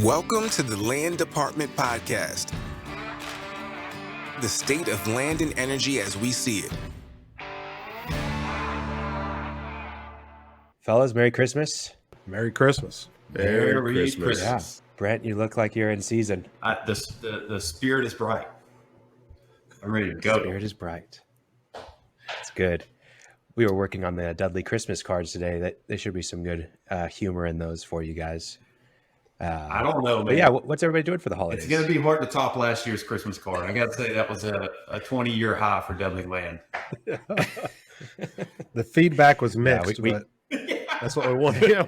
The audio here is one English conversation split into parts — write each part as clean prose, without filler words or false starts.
Welcome to the Land Department Podcast. The state of land and energy as we see it. Fellas, Merry Christmas. Merry Christmas. Merry Christmas. Yeah. Brent, you look like you're in season. The spirit is bright. I'm ready to The go. spirit is bright. It's good. We were working on the Dudley Christmas cards today. There should be some good humor in those for you guys. I don't know, man. But yeah, what's everybody doing for the holidays? It's going to be hard to top last year's Christmas card. I got to say that was a 20-year high for Dudley Land. The feedback was mixed, we- but that's what we wanted. Yeah,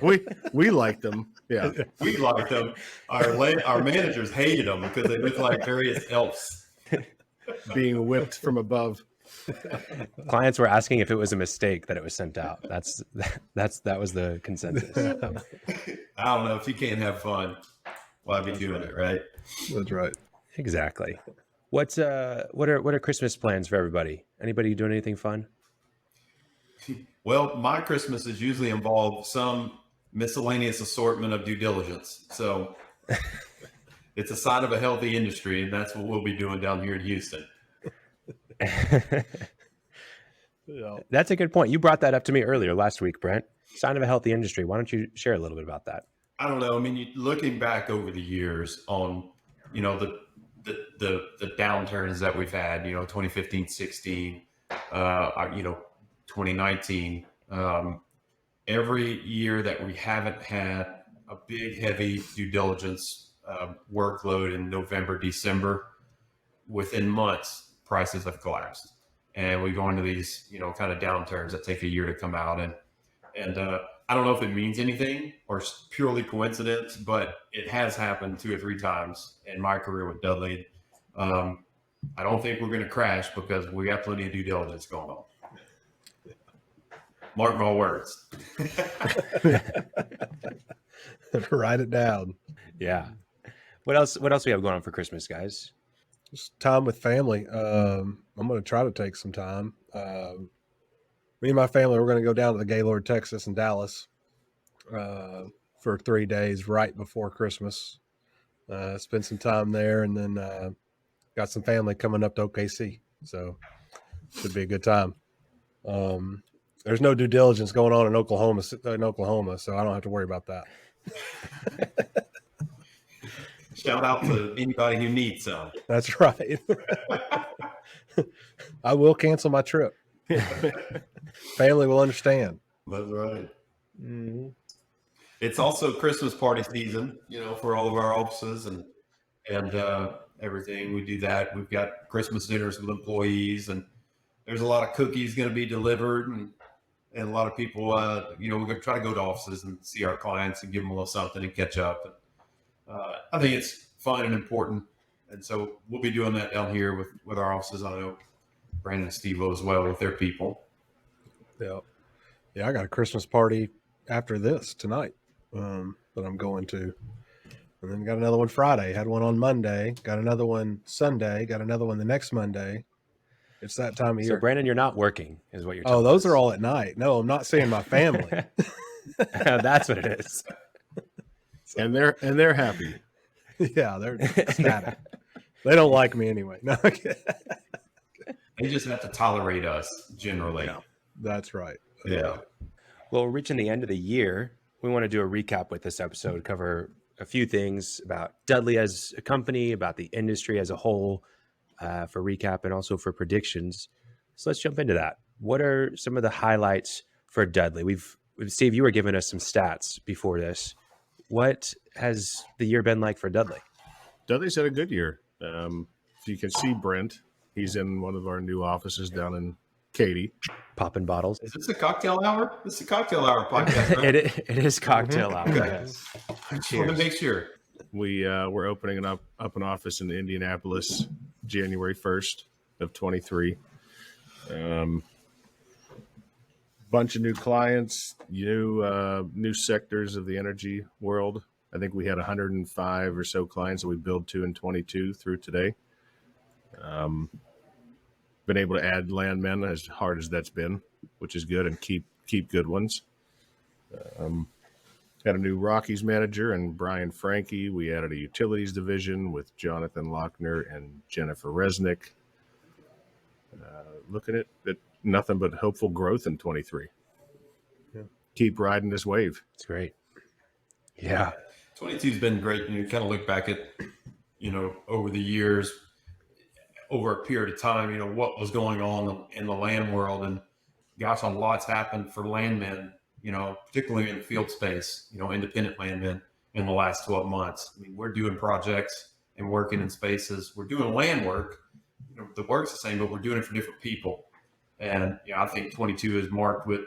we liked them. Yeah, We liked them. Our managers hated them because they looked like various elves. being whipped from above. Clients were asking if it was a mistake that it was sent out. That was the consensus. I don't know. If you can't have fun, why be doing it, right? That's right. Exactly. What are Christmas plans for everybody? Anybody doing anything fun? Well, my Christmases usually involve some miscellaneous assortment of due diligence. So it's a sign of a healthy industry, and that's what we'll be doing down here in Houston. Yeah. That's a good point. You brought that up to me earlier last week, Brent. Sign of a healthy industry. Why don't you share a little bit about that? I don't know. I mean, looking back over the years on, the downturns that we've had, 2015, 16, 2019, every year that we haven't had a big, heavy due diligence workload in November, December, within months, prices have collapsed. And we go into these, kind of downturns that take a year to come out. And I don't know if it means anything or it's purely coincidence, but it has happened 2 or 3 times in my career with Dudley. I don't think we're going to crash because we got plenty of due diligence going on. Mark my words. Write it down. Yeah. What else we have going on for Christmas, guys? Just time with family. I'm going to try to take some time. Me and my family, we're going to go down to the Gaylord, Texas, and Dallas for 3 days right before Christmas. Spend some time there, and then got some family coming up to OKC, so should be a good time. There's no due diligence going on in Oklahoma, so I don't have to worry about that. Shout out to anybody who needs some. That's right. I will cancel my trip. Family will understand. That's right. Mm-hmm. It's also Christmas party season, for all of our offices and everything. We do that. We've got Christmas dinners with employees, and there's a lot of cookies going to be delivered, and a lot of people, we're going to try to go to offices and see our clients and give them a little something and catch up. And, I think it's fun and important, and so we'll be doing that down here with our offices. I know Brandon and Steve as well with their people. Yeah. I got a Christmas party after this tonight that I'm going to, and then got another one Friday. Had one on Monday. Got another one Sunday. Got another one the next Monday. It's that time of year. So Brandon, you're not working, is what you're Oh, telling those us. are all at night. No, I'm not seeing my family. That's what it is. And they're happy. Yeah, they're ecstatic. They don't like me anyway. No, okay. They just have to tolerate us generally. Yeah. That's right. Yeah. Well, we're reaching the end of the year. We want to do a recap with this episode, cover a few things about Dudley as a company, about the industry as a whole, for recap and also for predictions. So let's jump into that. What are some of the highlights for Dudley? Steve, you were giving us some stats before this. What has the year been like for Dudley? Dudley's had a good year. If you can see Brent, he's in one of our new offices down in Katy. Popping bottles. Is this a cocktail hour? This is a cocktail hour podcast, right? It is cocktail hour. Okay. Yes. Just want to make sure. We're opening up an office in Indianapolis January 1st of 23. Bunch of new clients, new sectors of the energy world. I think we had 105 or so clients that we billed to in 22 through today. Been able to add landmen as hard as that's been, which is good, and keep good ones. Had a new Rockies manager and Brian Frankie. We added a utilities division with Jonathan Lochner and Jennifer Resnick. Looking at nothing but hopeful growth in 23. Yeah. Keep riding this wave. It's great. Yeah. 22's been great. You kind of look back at, over the years, over a period of time, what was going on in the land world. And gosh, a lot's happened for landmen, particularly in the field space, independent landmen in the last 12 months. I mean, we're doing projects and working in spaces. We're doing land work. The work's the same, but we're doing it for different people. And I think 22 is marked with,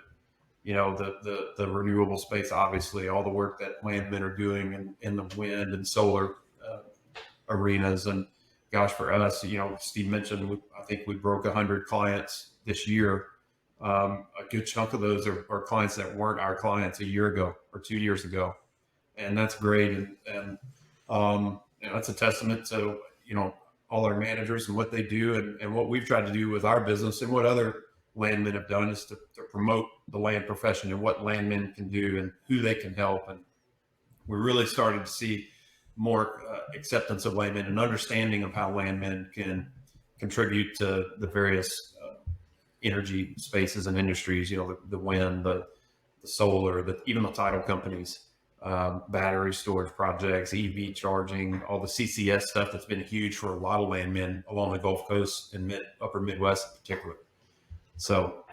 the renewable space, obviously, all the work that landmen are doing in the wind and solar arenas. And gosh, for us, Steve mentioned, I think we broke 100 clients this year. A good chunk of those are clients that weren't our clients a year ago or 2 years ago. And that's great. And that's a testament to, all our managers and what they do and what we've tried to do with our business, and what other landmen have done is to promote the land profession and what landmen can do and who they can help. And we really started to see more acceptance of landmen and understanding of how landmen can contribute to the various energy spaces and industries, the wind, the solar, even the title companies, battery storage projects, EV charging, all the CCS stuff that's been huge for a lot of landmen along the Gulf Coast and upper Midwest in particular. So,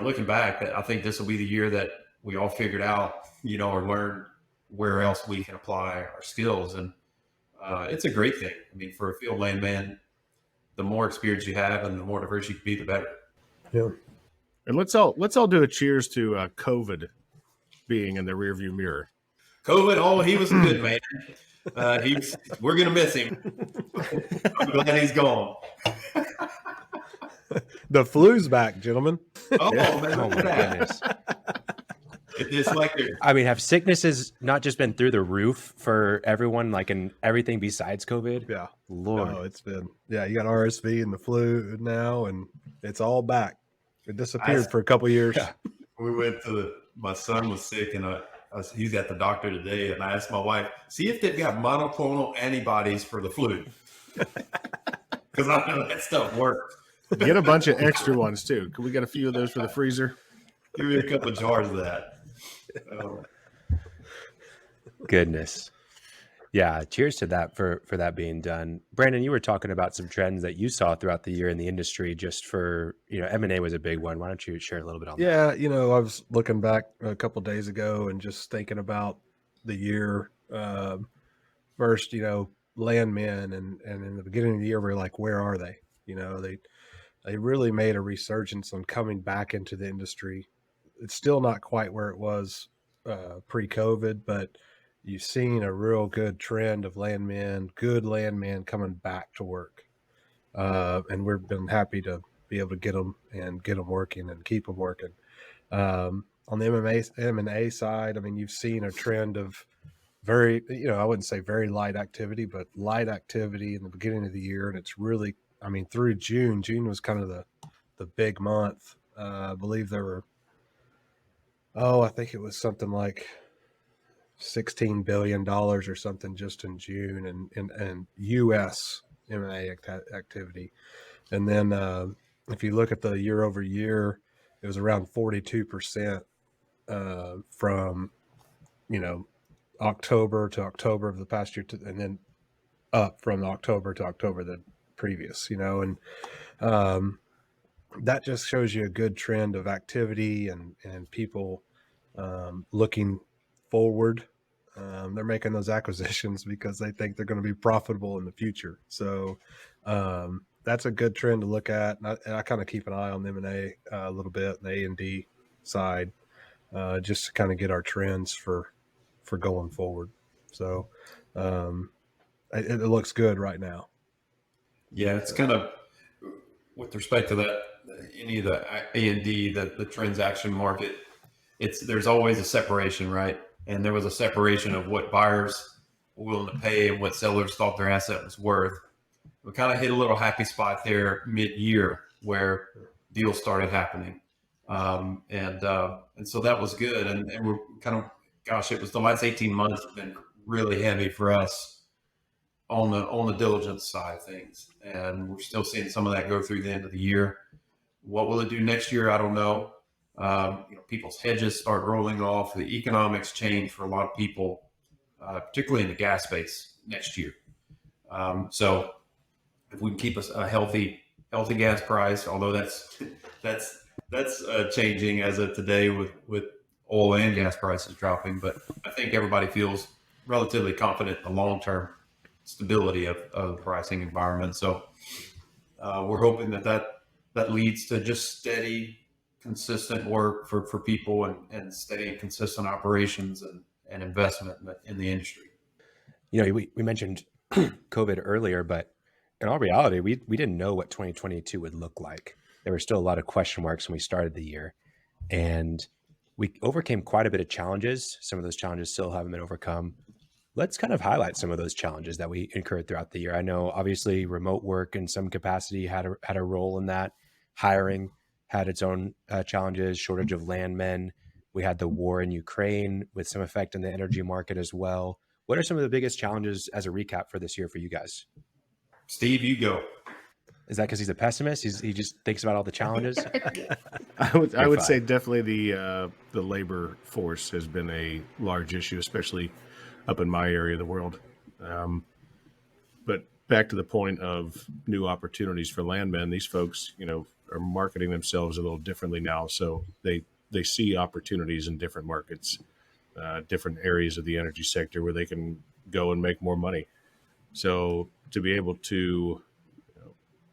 looking back, I think this will be the year that we all figured out, or learned where else we can apply our skills. And it's a great thing. I mean, for a field landman, the more experience you have and the more diverse you can be, the better. Yeah. And let's all do a cheers to COVID being in the rearview mirror. COVID, he was a good man. We're going to miss him. I'm glad he's gone. The flu's back, gentlemen. Oh, man, Oh my goodness. It's like I mean, have sicknesses not just been through the roof for everyone, like in everything besides COVID? Yeah. Lord. No, it's been, you got RSV and the flu now, and it's all back. It disappeared for a couple of years. Yeah. We went my son was sick, and he's at the doctor today, and I asked my wife, see if they've got monoclonal antibodies for the flu. Because I know that stuff works. Get a bunch of extra ones too. Can we get a few of those for the freezer? Give me a couple of jars of that. Goodness. Yeah. Cheers to that for that being done. Brandon, you were talking about some trends that you saw throughout the year in the industry, just for, M&A was a big one. Why don't you share a little bit on that? Yeah. I was looking back a couple of days ago and just thinking about the year. First, landmen, and in the beginning of the year, we were like, where are they? They really made a resurgence on coming back into the industry. It's still not quite where it was pre-COVID, but you've seen a real good trend of good landmen coming back to work. And we've been happy to be able to get them working and keep them working. On the M&A side, I mean, you've seen a trend of very, I wouldn't say very light activity, but light activity in the beginning of the year. And it's really, through June was kind of the big month. I believe there were, I think it was something like $16 billion or something just in June and U.S. M&A activity. And then if you look at the year over year, it was around 42% from, October to October of the past year, and then up from October to October the previous, and that just shows you a good trend of activity and people looking forward. They're making those acquisitions because they think they're going to be profitable in the future. So that's a good trend to look at. And I kind of keep an eye on M&A a little bit, the A&D side, just to kind of get our trends for going forward. So it looks good right now. Yeah, it's kind of with respect to that, any of the A&D, the transaction market, there's always a separation, right? And there was a separation of what buyers were willing to pay and what sellers thought their asset was worth. We kind of hit a little happy spot there mid-year where deals started happening. And so that was good. And we kind of gosh, it was the last 18 months have been really heavy for us on the diligence side of things, and we're still seeing some of that go through the end of the year. What will it do next year? I don't know. People's hedges start rolling off. The economics change for a lot of people, particularly in the gas space next year. So if we can keep a healthy gas price, although that's changing as of today with oil and gas prices dropping, but I think everybody feels relatively confident in the long-term stability of the pricing environment. So we're hoping that leads to just steady, consistent work for people and steady and consistent operations and investment in the industry. We mentioned COVID earlier, but in all reality, we didn't know what 2022 would look like. There were still a lot of question marks when we started the year, and we overcame quite a bit of challenges. Some of those challenges still haven't been overcome. Let's kind of highlight some of those challenges that we incurred throughout the year. I know obviously remote work in some capacity had a role in that. Hiring had its own challenges, shortage of landmen. We had the war in Ukraine with some effect in the energy market as well. What are some of the biggest challenges as a recap for this year for you guys? Steve, you go. Is that because he's a pessimist? He just thinks about all the challenges? I would say definitely the labor force has been a large issue, especially up in my area of the world. But back to the point of new opportunities for landmen, these folks, are marketing themselves a little differently now. So they see opportunities in different markets, different areas of the energy sector where they can go and make more money. So to be able to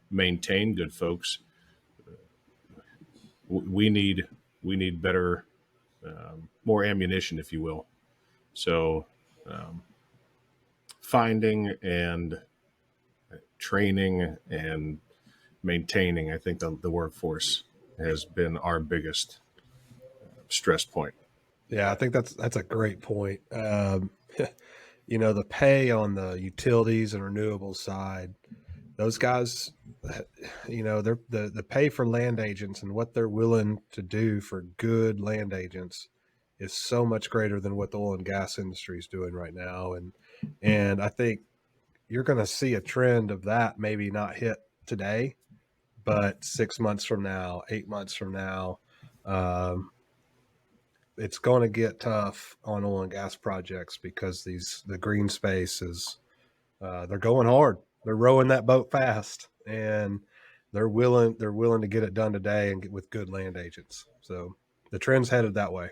maintain good folks, we need better, more ammunition, if you will. So finding and training and maintaining, I think the workforce has been our biggest stress point. Yeah, I think that's a great point. The pay on the utilities and renewables side, those guys, they're the pay for land agents and what they're willing to do for good land agents is so much greater than what the oil and gas industry is doing right now. And I think you're going to see a trend of that maybe not hit today, but 6 months from now, 8 months from now, it's going to get tough on oil and gas projects because the green space is, they're going hard. They're rowing that boat fast, and they're willing to get it done today and get with good land agents. So the trend's headed that way.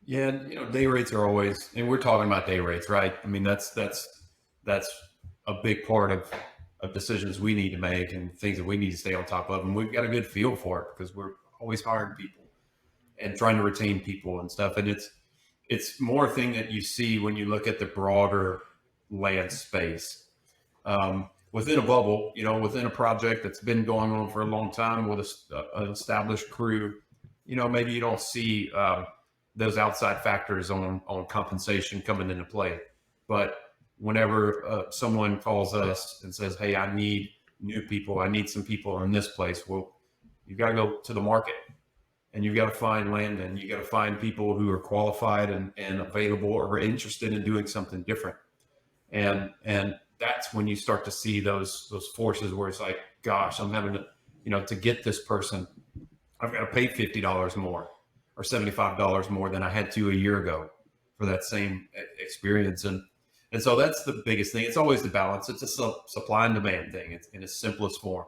Yeah, day rates are always, and we're talking about day rates, right? I mean, that's a big part of decisions we need to make and things that we need to stay on top of. And we've got a good feel for it because we're always hiring people and trying to retain people and stuff. And it's more a thing that you see when you look at the broader land space. Within a bubble, within a project that's been going on for a long time with an established crew, maybe you don't see those outside factors on compensation coming into play. But whenever someone calls us and says, hey, I need new people, I need some people in this place, well, you've got to go to the market and you've got to find land and you got to find people who are qualified and available or interested in doing something different. And that's when you start to see those forces where it's like, gosh, I'm having to get this person, I've got to pay $50 more or $75 more than I had to a year ago for that same experience. And so that's the biggest thing. It's always the balance. It's a supply and demand thing. It's in its simplest form.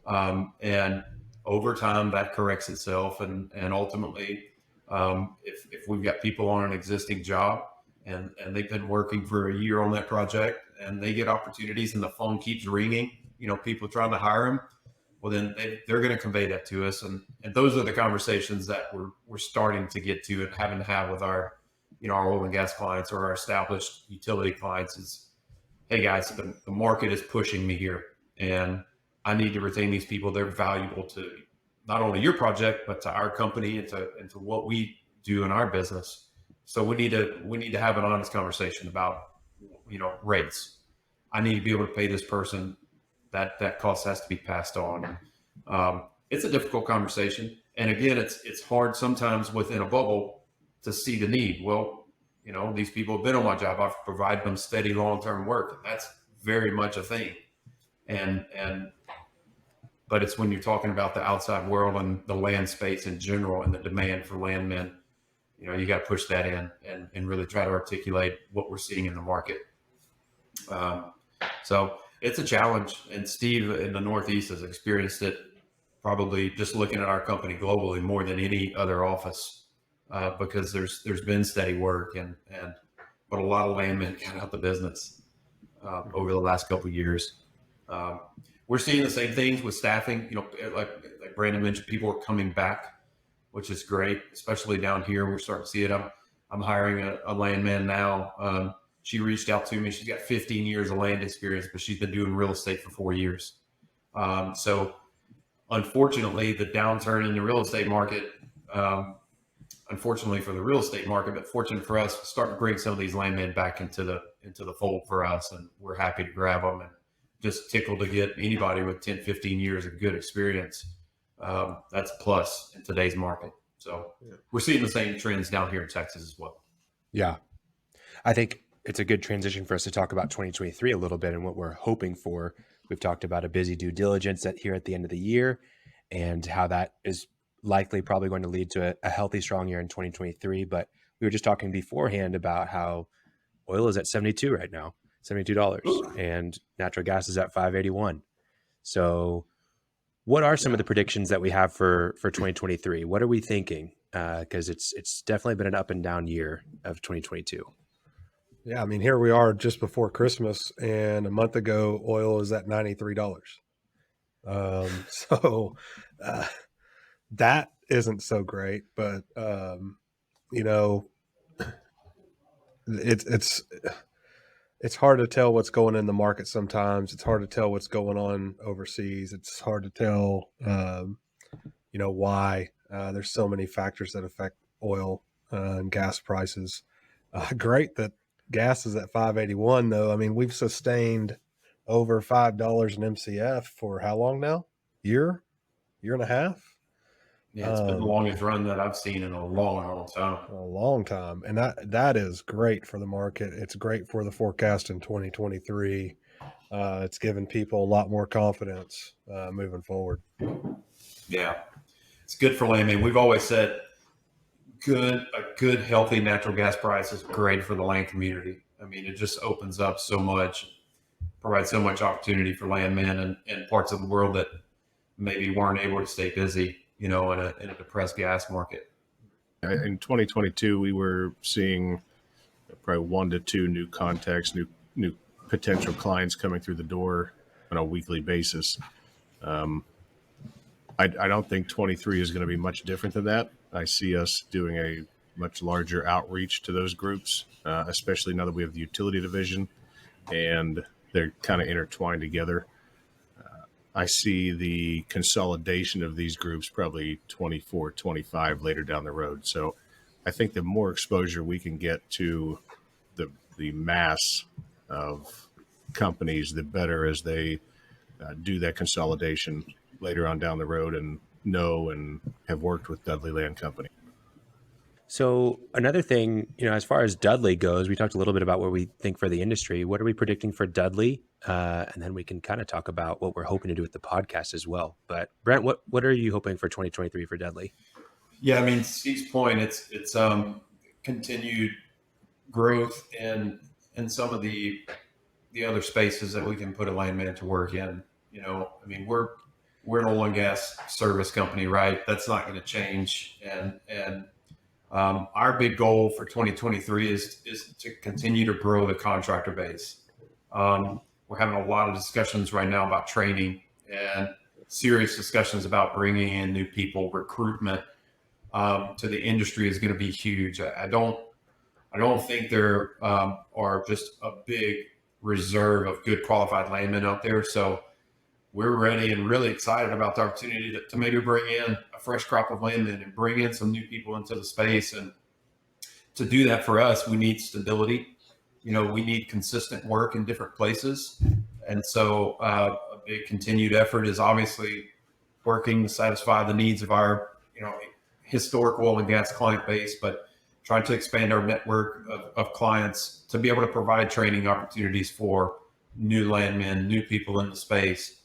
And over time that corrects itself. And ultimately, if we've got people on an existing job and they've been working for a year on that project and they get opportunities and the phone keeps ringing, people trying to hire them, well, then they're going to convey that to us. And those are the conversations that we're starting to get to and having to have with our oil and gas clients or our established utility clients is, hey guys, the market is pushing me here and I need to retain these people. They're valuable to not only your project, but to our company and to what we do in our business. So we need to have an honest conversation about, rates. I need to be able to pay this person. That cost has to be passed on. It's a difficult conversation. And again, it's hard sometimes within a bubble to see the need. Well, these people have been on my job. I've provided them steady long-term work. And that's very much a thing. But it's when you're talking about the outside world and the land space in general and the demand for landmen, you got to push that in and really try to articulate what we're seeing in the market. So it's a challenge, and Steve in the Northeast has experienced it probably just looking at our company globally more than any other office, because there's been steady work but a lot of landmen got out the business over the last couple of years. We're seeing the same things with staffing. Like Brandon mentioned, people are coming back, which is great, especially down here. We're starting to see it. I'm hiring a landman now. She reached out to me. She's got 15 years of land experience, but she's been doing real estate for 4 years. So unfortunately, the downturn in the real estate market, unfortunately for the real estate market, but fortunate for us, starting to bring some of these landmen back into the fold for us. And we're happy to grab them, and just tickled to get anybody with 10, 15 years of good experience. That's a plus in today's market. So we're seeing the same trends down here in Texas as well. Yeah. I think it's a good transition for us to talk about 2023 a little bit and what we're hoping for. We've talked about a busy due diligence here at the end of the year, and how that is likely probably going to lead to a healthy, strong year in 2023. But we were just talking beforehand about how oil is at 72 right now, $72, and natural gas is at 581. So what are some of the predictions that we have for 2023? What are we thinking? Because it's definitely been an up and down year of 2022. Yeah, I mean, here we are just before Christmas, and a month ago, oil was at $93. So that isn't so great, but it's hard to tell what's going in the market sometimes. It's hard to tell what's going on overseas. It's hard to tell, why. There's so many factors that affect oil and gas prices. Great that gas is at 581, though. I mean, we've sustained over $5 an MCF for how long now? Year and a half? Yeah, it's been the longest run that I've seen in a long time. A long time. And that is great for the market. It's great for the forecast in 2023. It's given people a lot more confidence moving forward. Yeah, it's good for landmen. We've always said a good, healthy natural gas price is great for the land community. I mean, it just opens up so much, provides so much opportunity for landmen and parts of the world that maybe weren't able to stay busy, in a depressed gas market. In 2022, we were seeing probably 1 to 2 new contacts, new potential clients coming through the door on a weekly basis. I don't think 23 is going to be much different than that. I see us doing a much larger outreach to those groups, especially now that we have the utility division and they're kind of intertwined together. I see the consolidation of these groups probably 24, 25 later down the road. So I think the more exposure we can get to the mass of companies, the better, as they do that consolidation later on down the road and know and have worked with Dudley Land Company. So another thing, as far as Dudley goes, we talked a little bit about what we think for the industry. What are we predicting for Dudley? And then we can kind of talk about what we're hoping to do with the podcast as well. But Brent, what are you hoping for 2023 for Dudley? Yeah, I mean, Steve's point, it's continued growth in some of the other spaces that we can put a landman to work in. I mean, we're an oil and gas service company, right? That's not going to change. And our big goal for 2023 is to continue to grow the contractor base. We're having a lot of discussions right now about training and serious discussions about bringing in new people. Recruitment to the industry is going to be huge. I don't think there are just a big reserve of good qualified landmen out there. So we're ready and really excited about the opportunity to maybe bring in a fresh crop of landmen and bring in some new people into the space. And to do that for us, we need stability. We need consistent work in different places. And so a big continued effort is obviously working to satisfy the needs of our, historic oil and gas client base, but trying to expand our network of clients to be able to provide training opportunities for new landmen, new people in the space.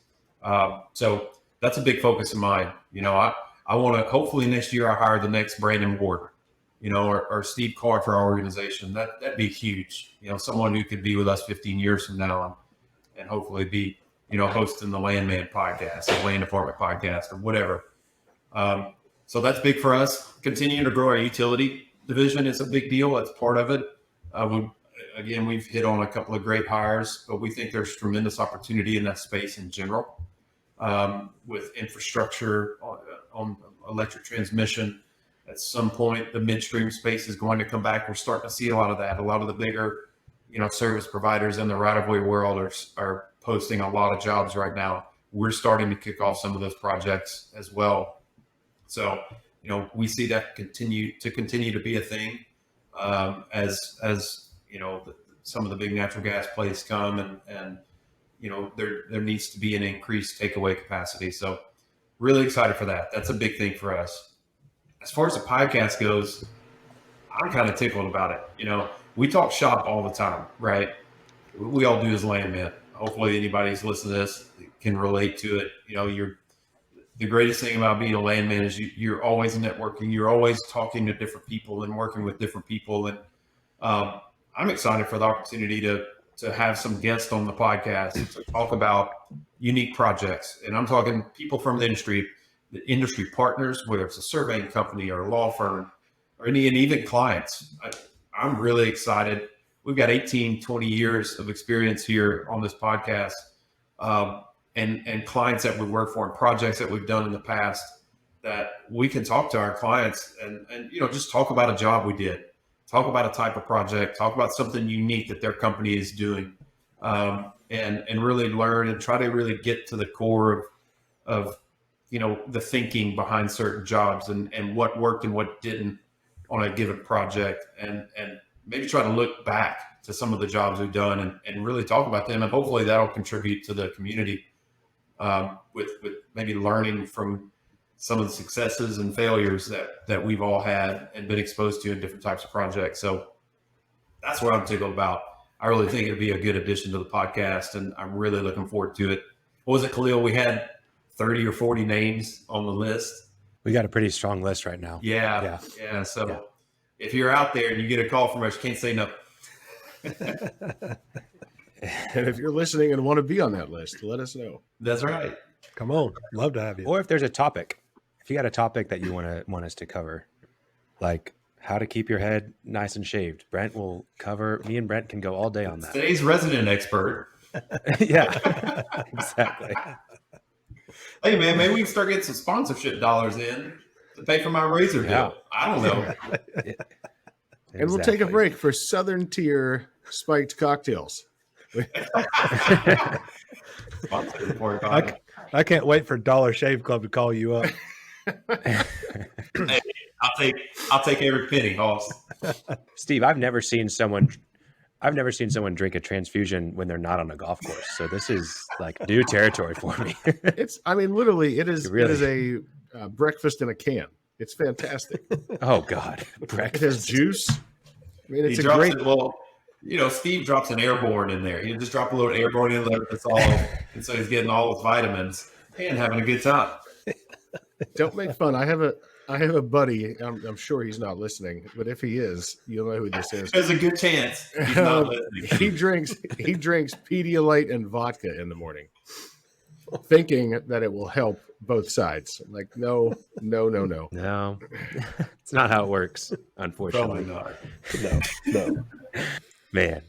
So that's a big focus of mine. I want to, hopefully next year I hire the next Brandon Ward, or Steve Carr for our organization. That'd be huge. Someone who could be with us 15 years from now and hopefully be, hosting the Landman podcast, the Land Department podcast, or whatever. So that's big for us. Continuing to grow our utility division is a big deal. That's part of it. We've hit on a couple of great hires, but we think there's tremendous opportunity in that space in general, with infrastructure on electric transmission. At some point, the midstream space is going to come back. We're starting to see a lot of that. A lot of the bigger, service providers in the right-of-way world are posting a lot of jobs right now. We're starting to kick off some of those projects as well. So, we see that continue to be a thing, as some of the big natural gas plays come and there needs to be an increased takeaway capacity. So really excited for that. That's a big thing for us. As far as the podcast goes, I'm kind of tickled about it. We talk shop all the time, right? We all do as landmen. Hopefully anybody who's listening to this can relate to it. The greatest thing about being a landman is you're always networking. You're always talking to different people and working with different people. And I'm excited for the opportunity to have some guests on the podcast to talk about unique projects. And I'm talking people from the industry partners, whether it's a surveying company or a law firm or even clients. I'm really excited. We've got 18, 20 years of experience here on this podcast, and clients that we work for and projects that we've done in the past that we can talk to our clients and just talk about a job we did, talk about a type of project, talk about something unique that their company is doing, and really learn and try to really get to the core of the thinking behind certain jobs and what worked and what didn't on a given project, and maybe try to look back to some of the jobs we've done and really talk about them. And hopefully that'll contribute to the community, with maybe learning from some of the successes and failures that we've all had and been exposed to in different types of projects. So that's what I'm tickled about. I really think it'd be a good addition to the podcast, and I'm really looking forward to it. What was it, Khalil? We had 30 or 40 names on the list. We got a pretty strong list right now. Yeah. So if you're out there and you get a call from us, you can't say no. And if you're listening and want to be on that list, let us know. That's right. Come on. Love to have you. Or if there's a topic, if you got a topic that you want us to cover, like how to keep your head nice and shaved, Brent will cover. Me and Brent can go all day on that. Today's resident expert. Yeah, exactly. Hey man, maybe we can start getting some sponsorship dollars in to pay for my razor bill. Yeah. I don't know. And we'll take a break for Southern Tier spiked cocktails. Sponsor report on it. I can't wait for Dollar Shave Club to call you up. Hey, I'll take every penny, Hoss. Steve, I've never seen someone drink a transfusion when they're not on a golf course. So this is like new territory for me. Literally, it is Really? It is a breakfast in a can. It's fantastic. Oh God, It breakfast. has juice. It's He a drops great. it, well, Steve drops an airborne in there. He'll just drop a little airborne in there. That's all. And so he's getting all his vitamins and having a good time. Don't make fun. I have a buddy. I'm sure he's not listening, but if he is, you'll know who this is. There's a good chance he's not listening. He drinks Pedialyte and vodka in the morning, thinking that it will help both sides. I'm like, no. No, it's not how it works, unfortunately. Probably not. No. Man,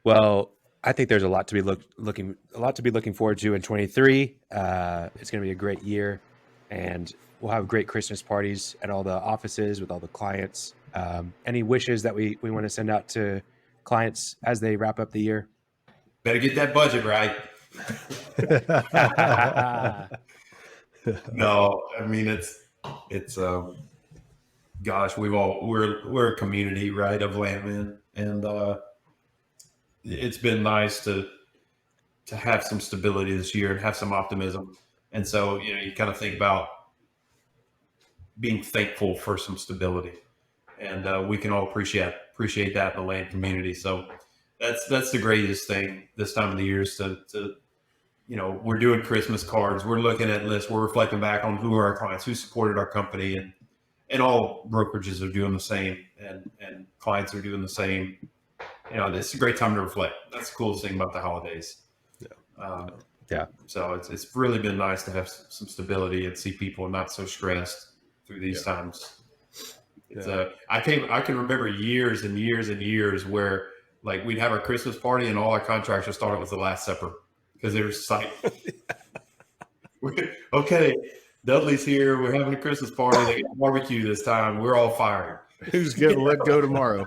well, I think there's a lot to be looking forward to in 23. It's going to be a great year, and we'll have great Christmas parties at all the offices with all the clients. Any wishes that we want to send out to clients as they wrap up the year? Better get that budget right. No, I mean it's gosh, we're a community, right, of landmen, and it's been nice to have some stability this year and have some optimism. And so, you kind of think about being thankful for some stability and we can all appreciate that in the land community. So that's the greatest thing this time of the year is to we're doing Christmas cards, we're looking at lists, we're reflecting back on who are our clients, who supported our company, and all brokerages are doing the same, and clients are doing the same. It's a great time to reflect. That's the coolest thing about the holidays. Yeah. So it's really been nice to have some stability and see people not so stressed through these times. I can remember years and years and years where like we'd have our Christmas party and all our contracts would start with the Last Supper because they were just like, okay, Dudley's here. We're having a Christmas party. They got barbecue this time. We're all firing. Who's getting let go tomorrow?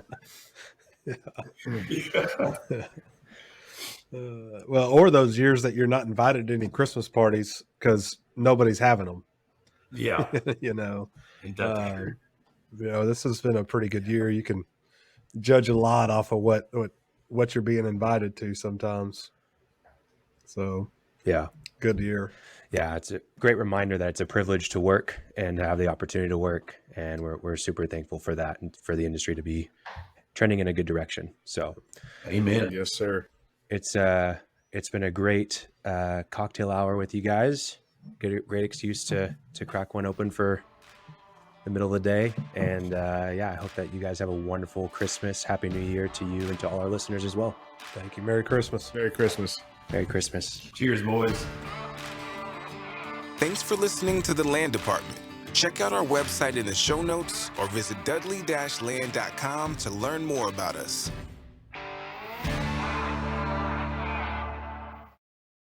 Well, or those years that you're not invited to any Christmas parties because nobody's having them. Yeah. This has been a pretty good year. You can judge a lot off of what you're being invited to sometimes. So Yeah. good year. Yeah, it's a great reminder that it's a privilege to work and to have the opportunity to work, and we're super thankful for that and for the industry to be trending in a good direction. So, amen. Yes, sir. It's been a great cocktail hour with you guys. Great excuse to crack one open for the middle of the day, and I hope that you guys have a wonderful Christmas. Happy New Year to you and to all our listeners as well. Thank you. Merry Christmas. Merry Christmas. Merry Christmas. Cheers, boys. Thanks for listening to The Land Department. Check out our website in the show notes or visit dudley-land.com to learn more about us.